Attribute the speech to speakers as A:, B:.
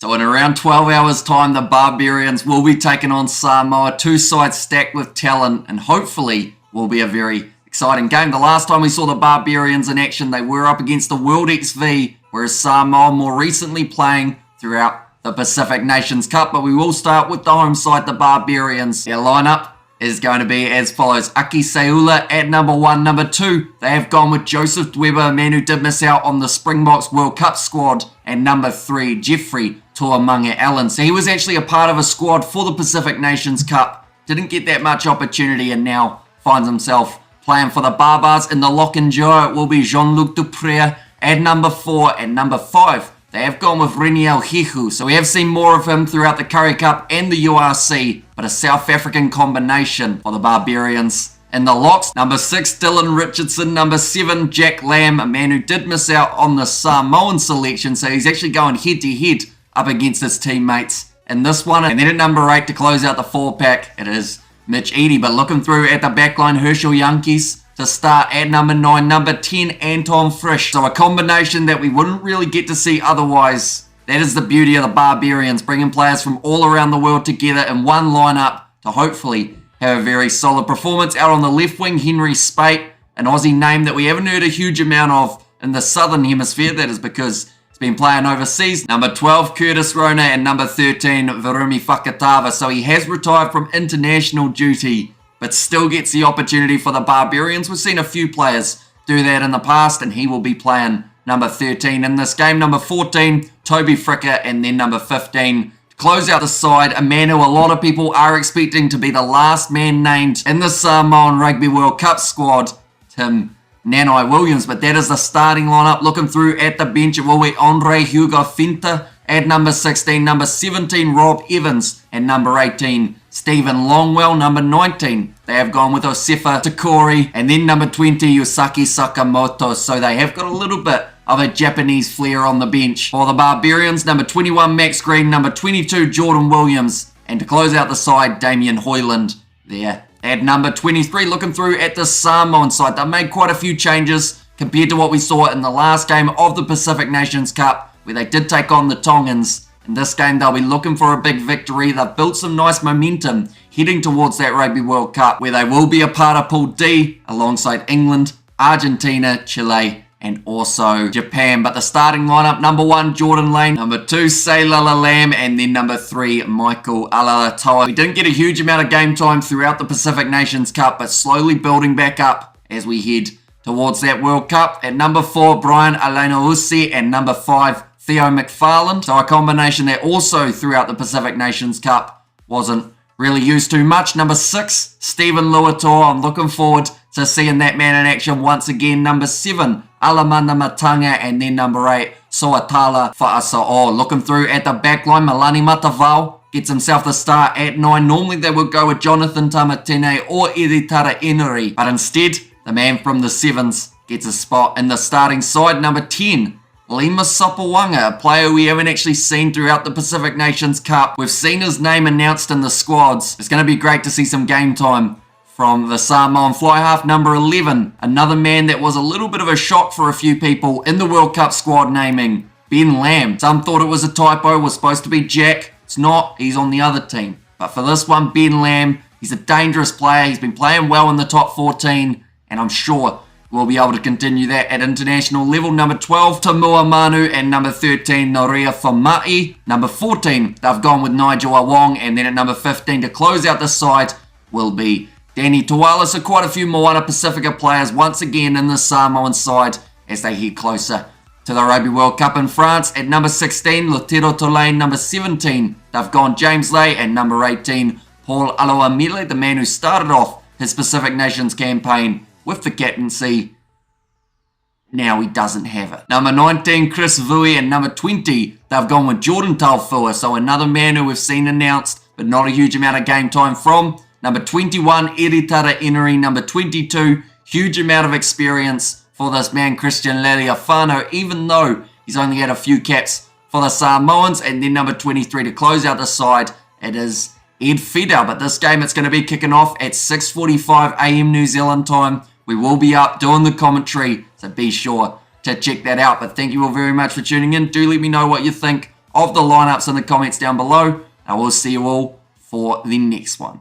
A: So in around 12 hours time, the Barbarians will be taking on Samoa, two sides stacked with talent, and hopefully will be a very exciting game. The last time we saw the Barbarians in action, they were up against the World XV, whereas Samoa more recently playing throughout the Pacific Nations Cup. But we will start with the home side, the Barbarians. Their lineup is going to be as follows. Aki Seula at number 1. Number 2, they have gone with Joseph Dweber, a man who did miss out on the Springboks World Cup squad. And number 3, Jeffrey Tuamunga Allen. So he was actually a part of a squad for the Pacific Nations Cup. Didn't get that much opportunity and now finds himself playing for the Barbars. In the lock and duo, it will be Jean-Luc Dupré at number 4. And number 5, they have gone with Reniel Hehu. So we have seen more of him throughout the Currie Cup and the URC, but a South African combination for the Barbarians. In the locks, number 6, Dylan Richardson. Number 7, Jack Lamb, a man who did miss out on the Samoan selection. So he's actually going head-to-head up against his teammates in this one. And then at number 8, to close out the 4-pack, it is Mitch Eadie. But looking through at the backline, Herschel Yankees to start at number 9. Number 10, Anton Frisch. So a combination that we wouldn't really get to see otherwise. That is the beauty of the Barbarians, bringing players from all around the world together in one lineup to hopefully have a very solid performance. Out on the left wing, Henry Spate, an Aussie name that we haven't heard a huge amount of in the Southern Hemisphere. That is because he's been playing overseas. Number 12, Curtis Rona, and number 13, Virumi Fakatava. So he has retired from international duty, but still gets the opportunity for the Barbarians. We've seen a few players do that in the past, and he will be playing number 13 in this game. Number 14, Toby Fricker, and then number 15, to close out the side, a man who a lot of people are expecting to be the last man named in the Samoan Rugby World Cup squad, Tim Nanai Williams. But that is the starting lineup. Looking through at the bench, it will be Andre Hugo Finta at number 16, number 17, Rob Evans, and number 18, Stephen Longwell. Number 19, they have gone with Osefa Takori, and then number 20, Yosaki Sakamoto. So they have got a little bit of a Japanese flair on the bench for the Barbarians. Number 21, Max Green. Number 22, Jordan Williams. And to close out the side, Damien Hoyland there at number 23. Looking through at the Samoan side, they made quite a few changes compared to what we saw in the last game of the Pacific Nations Cup, where they did take on the Tongans. In this game, they'll be looking for a big victory. They've built some nice momentum heading towards that Rugby World Cup, where they will be a part of Pool D alongside England, Argentina, Chile, and also Japan. But the starting lineup, number 1, Jordan Lane. Number 2, Seilala Lamb. And then number 3, Michael Alalatoa. We didn't get a huge amount of game time throughout the Pacific Nations Cup, but slowly building back up as we head towards that World Cup. At number 4, Brian Alainausi. And number 5, Theo McFarland. So a combination that also throughout the Pacific Nations Cup wasn't really used too much. Number 6, Stephen Luator. I'm looking forward to seeing that man in action once again. Number 7, Alamanda Matanga, and then number 8, Soatala Fa'asa'o. Looking through at the back line, Malani Matavao gets himself the start at 9. Normally they would go with Jonathan Tamatene or Iritara Eneri, but instead the man from the Sevens gets a spot in the starting side. Number 10, Lima Sopawanga, a player we haven't actually seen throughout the Pacific Nations Cup. We've seen his name announced in the squads. It's going to be great to see some game time from the Samoan fly half. Number 11, another man that was a little bit of a shock for a few people in the World Cup squad naming, Ben Lamb. Some thought it was a typo, was supposed to be Jack. It's not, he's on the other team. But for this one, Ben Lamb, he's a dangerous player. He's been playing well in the top 14, and I'm sure we'll be able to continue that at international level. Number 12, Tamua Manu, and number 13, Noria Famai. Number 14, they've gone with Nigel Awong, and then at number 15, to close out the side, will be Danny Tuala. So quite a few Moana Pacifica players once again in the Samoan side as they head closer to the Rugby World Cup in France. At number 16, Lotero Tolaine. Number 17, they've gone James Lay, and number 18, Paul Aloamile, the man who started off his Pacific Nations campaign with the captaincy. Now he doesn't have it. Number 19, Chris Vui, and number 20, they've gone with Jordan Taufua. So another man who we've seen announced, but not a huge amount of game time from. Number 21, Iritara Eneri. Number 22, huge amount of experience for this man, Christian Leliafano, even though he's only had a few caps for the Samoans. And then number 23, to close out the side, it is Ed Fidel. But this game, it's going to be kicking off at 6:45 a.m. New Zealand time. We will be up doing the commentary, so be sure to check that out. But thank you all very much for tuning in. Do let me know what you think of the lineups in the comments down below. I will see you all for the next one.